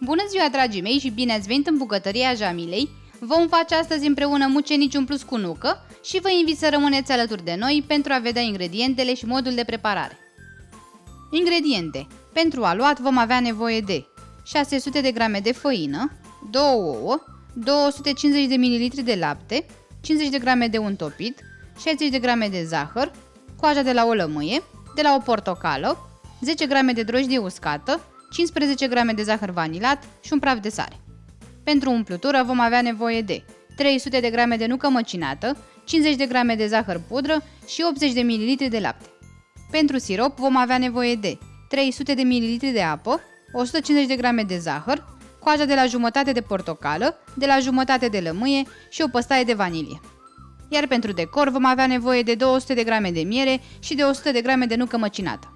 Bună ziua, dragii mei, și bine ați venit în bucătăria Jamilei! Vom face astăzi împreună mucenici umpluți cu nucă și vă invit să rămâneți alături de noi pentru a vedea ingredientele și modul de preparare. Ingrediente. Pentru aluat vom avea nevoie de 600 de grame de făină, 2 ouă, 250 de ml de lapte, 50 de grame de unt topit, 60 de grame de zahăr, coaja de la o lămâie, de la o portocală, 10 grame de drojdie uscată, 15 grame de zahăr vanilat și un praf de sare. Pentru umplutură vom avea nevoie de 300 de grame de nucă măcinată, 50 de grame de zahăr pudră și 80 de ml de lapte. Pentru sirop vom avea nevoie de 300 de ml de apă, 150 de grame de zahăr, coaja de la jumătate de portocală, de la jumătate de lămâie și o păstaie de vanilie. Iar pentru decor vom avea nevoie de 200 de grame de miere și de 100 de grame de nucă măcinată.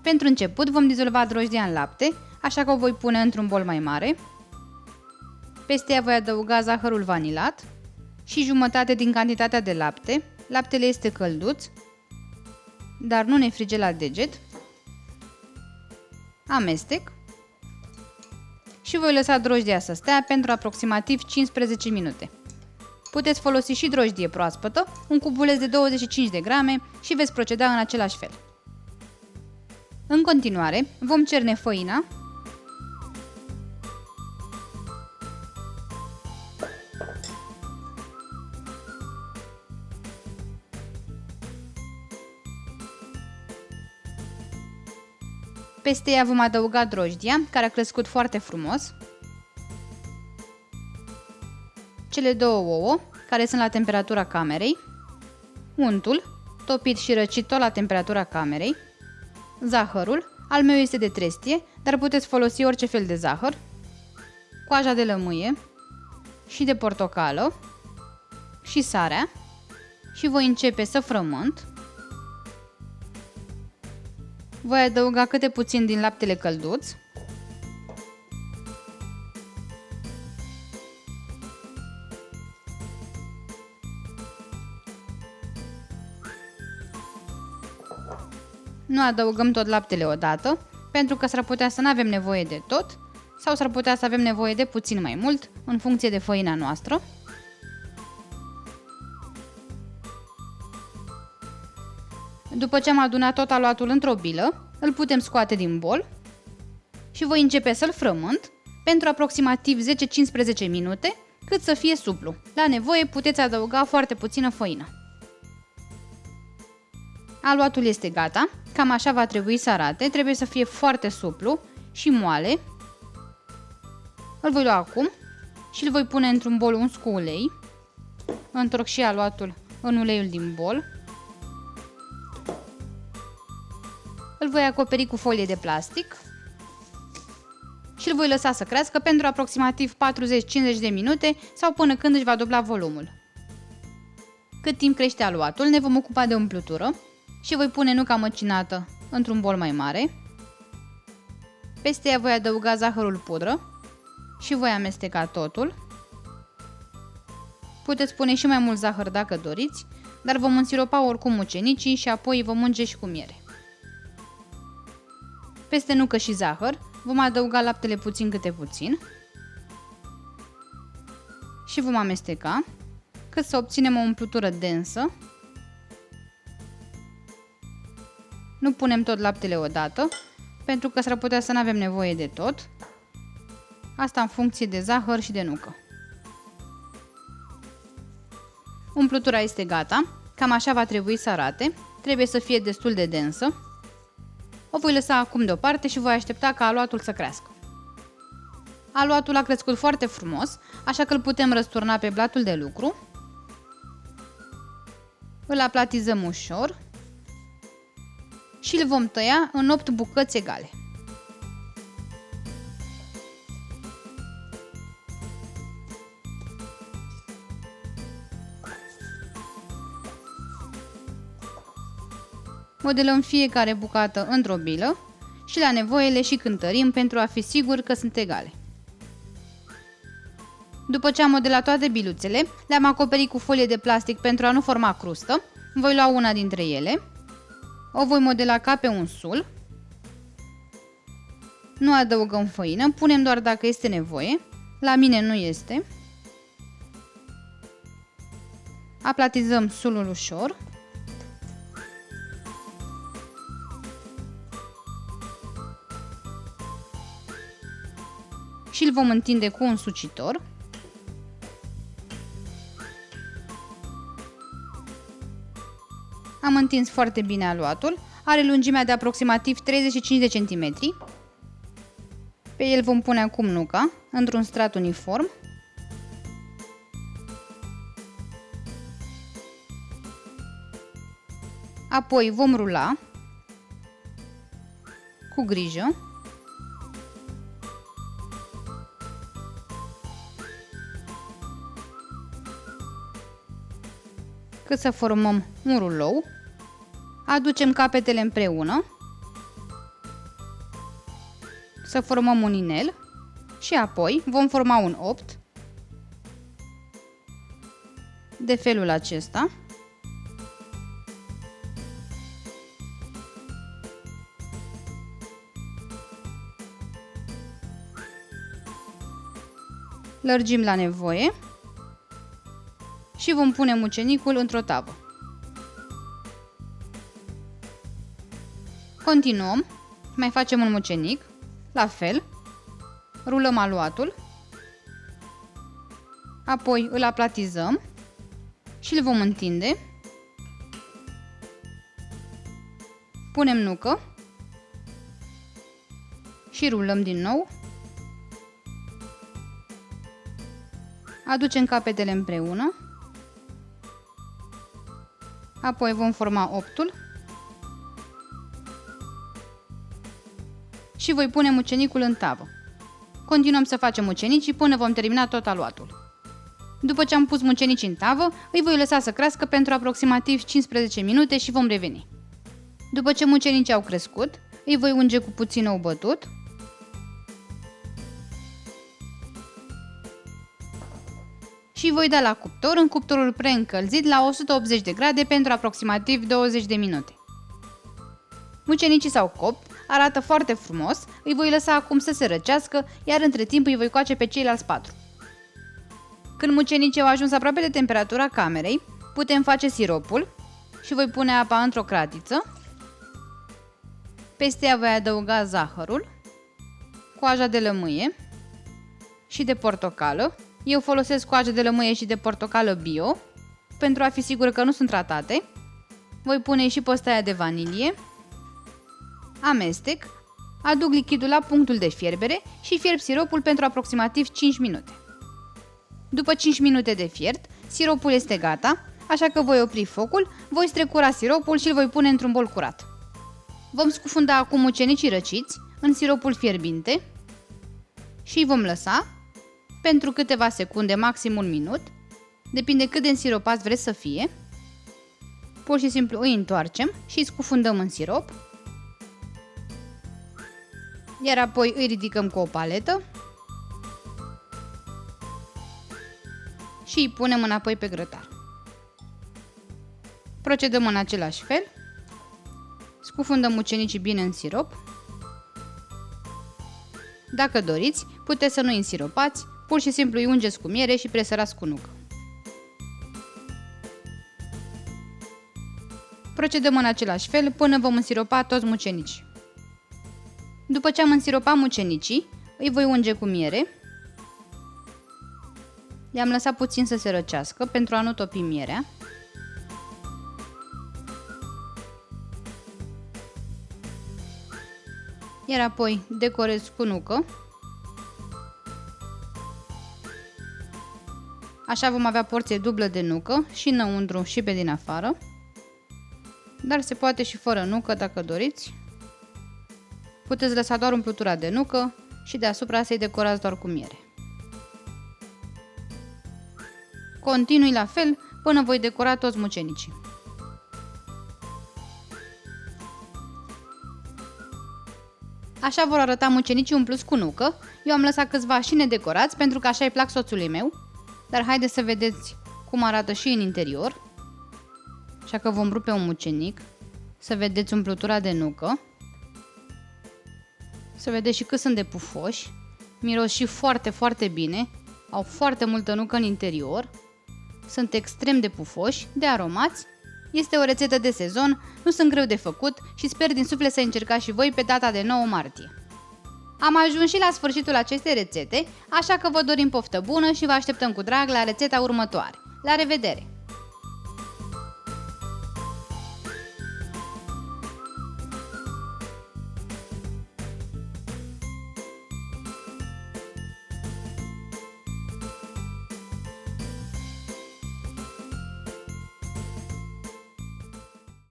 Pentru început vom dizolva drojdia în lapte, așa că o voi pune într-un bol mai mare. Peste ea voi adăuga zahărul vanilat și jumătate din cantitatea de lapte. Laptele este călduț, dar nu ne frige la deget. Amestec și voi lăsa drojdia să stea pentru aproximativ 15 minute. Puteți folosi și drojdie proaspătă, un cubuleț de 25 de grame și veți proceda în același fel. În continuare, vom cerne făina, peste ea vom adăuga drojdia, care a crescut foarte frumos, cele 2 ouă, care sunt la temperatura camerei, untul, topit și răcit tot la temperatura camerei, zahărul, al meu este de trestie, dar puteți folosi orice fel de zahăr, coaja de lămâie și de portocală și sarea și voi începe să frământ. Voi adăuga câte puțin din laptele călduț. Nu adăugăm tot laptele odată, pentru că s-ar putea să nu avem nevoie de tot sau s-ar putea să avem nevoie de puțin mai mult, în funcție de făina noastră. După ce am adunat tot aluatul într-o bilă, îl putem scoate din bol și voi începe să-l frământ pentru aproximativ 10-15 minute, cât să fie suplu. La nevoie puteți adăuga foarte puțină făină. Aluatul este gata, cam așa va trebui să arate, trebuie să fie foarte suplu și moale. Îl voi lua acum și îl voi pune într-un bol uns cu ulei. Întorc și aluatul în uleiul din bol. Îl voi acoperi cu folie de plastic și îl voi lăsa să crească pentru aproximativ 40-50 de minute sau până când își va dubla volumul. Cât timp crește aluatul, ne vom ocupa de umplutură și voi pune nuca măcinată într-un bol mai mare. Peste ea voi adăuga zahărul pudră și voi amesteca totul. Puteți pune și mai mult zahăr dacă doriți, dar vom însiropa oricum mucenicii și apoi vom unge și cu miere. Peste nucă și zahăr vom adăuga laptele puțin câte puțin și vom amesteca cât să obținem o umplutură densă. Nu punem tot laptele odată, pentru că s-ar putea să nu avem nevoie de tot. Asta în funcție de zahăr și de nucă. Umplutura este gata, cam așa va trebui să arate, trebuie să fie destul de densă. O voi lăsa acum deoparte și voi aștepta ca aluatul să crească. Aluatul a crescut foarte frumos, așa că îl putem răsturna pe blatul de lucru. Îl aplatizăm ușor și îl vom tăia în 8 bucăți egale. Modelăm fiecare bucată într-o bilă și la nevoie le și cântărim pentru a fi sigur că sunt egale. După ce am modelat toate biluțele, le-am acoperit cu folie de plastic pentru a nu forma crustă. Voi lua una dintre ele, o voi modela ca pe un sul. Nu adăugăm făină, punem doar dacă este nevoie. La mine nu este. Aplatizăm sulul ușor. Și îl vom întinde cu un sucitor. Am întins foarte bine aluatul. Are lungimea de aproximativ 35 de centimetri. Pe el vom pune acum nuca într-un strat uniform. Apoi vom rula cu grijă. Cât să formăm un rulou. Aducem capetele împreună. Să formăm un inel și apoi vom forma un opt de felul acesta. Lărgim la nevoie și vom pune mucenicul într-o tavă. Continuăm, mai facem un mucenic, la fel, rulăm aluatul, apoi îl aplatizăm și îl vom întinde, punem nucă și rulăm din nou, aducem capetele împreună, apoi vom forma optul și voi pune mucenicul în tavă. Continuăm să facem mucenicii până vom termina tot aluatul. După ce am pus mucenicii în tavă, îi voi lăsa să crească pentru aproximativ 15 minute și vom reveni. După ce mucenicii au crescut, îi voi unge cu puțin ou bătut și voi da la cuptor în cuptorul preîncălzit la 180 de grade pentru aproximativ 20 de minute. Mucenicii s-au copt, arată foarte frumos, îi voi lăsa acum să se răcească, iar între timp îi voi coace pe ceilalți 4. Când mucenicii au ajuns aproape de temperatura camerei, putem face siropul și voi pune apa într-o cratiță. Peste ea voi adăuga zahărul, coaja de lămâie și de portocală. Eu folosesc coajă de lămâie și de portocală bio, pentru a fi sigură că nu sunt tratate. Voi pune și postaia de vanilie. Amestec, aduc lichidul la punctul de fierbere și fierb siropul pentru aproximativ 5 minute. După 5 minute de fiert, siropul este gata, așa că voi opri focul, voi strecura siropul și îl voi pune într-un bol curat. Vom scufunda acum mucenicii răciți în siropul fierbinte și îi vom lăsa pentru câteva secunde, maxim un minut, depinde cât de însiropați vreți să fie. Pur și simplu îi întoarcem și îi scufundăm în sirop, iar apoi îi ridicăm cu o paletă și îi punem înapoi pe grătar. Procedăm în același fel, scufundăm mucenicii bine în sirop. Dacă doriți, puteți să nu îi însiropați, pur și simplu îi ungeți cu miere și presărați cu nucă. Procedăm în același fel până vom însiropa toți mucenicii. După ce am însiropat mucenicii, îi voi unge cu miere. I-am lăsat puțin să se răcească pentru a nu topi mierea. Iar apoi decorez cu nucă. Așa vom avea porție dublă de nucă și înăuntru și pe din afară. Dar se poate și fără nucă dacă doriți. Puteți lăsa doar umplutura de nucă și deasupra să-i decorați doar cu miere. Continui la fel până voi decora toți mucenicii. Așa vor arăta mucenicii umpluți cu nucă. Eu am lăsat câțiva și nedecorați pentru că așa îi plac soțului meu. Dar haideți să vedeți cum arată și în interior. Așa că vom rupe un mucenic, să vedeți umplutura de nucă. Să vedeți și cât sunt de pufoși. Miros și foarte, foarte bine. Au foarte multă nucă în interior. Sunt extrem de pufoși, de aromați. Este o rețetă de sezon, nu sunt greu de făcut și sper din suflet să încercați și voi pe data de 9 martie. Am ajuns și la sfârșitul acestei rețete, așa că vă dorim poftă bună și vă așteptăm cu drag la rețeta următoare. La revedere!